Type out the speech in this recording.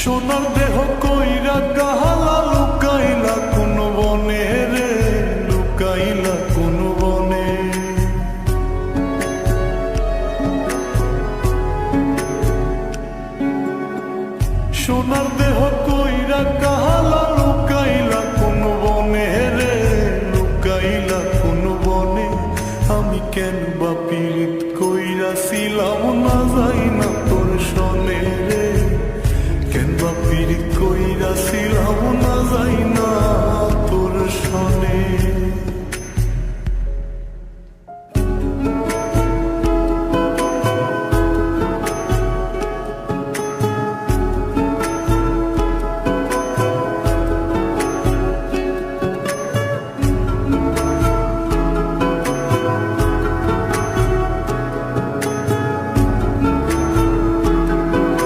সোনার দেহ কইরা কাহালা লুকাইলা কোন বনে রে, লুকাইলা কোন বনে। সোনার দেহ কইরা কাহালা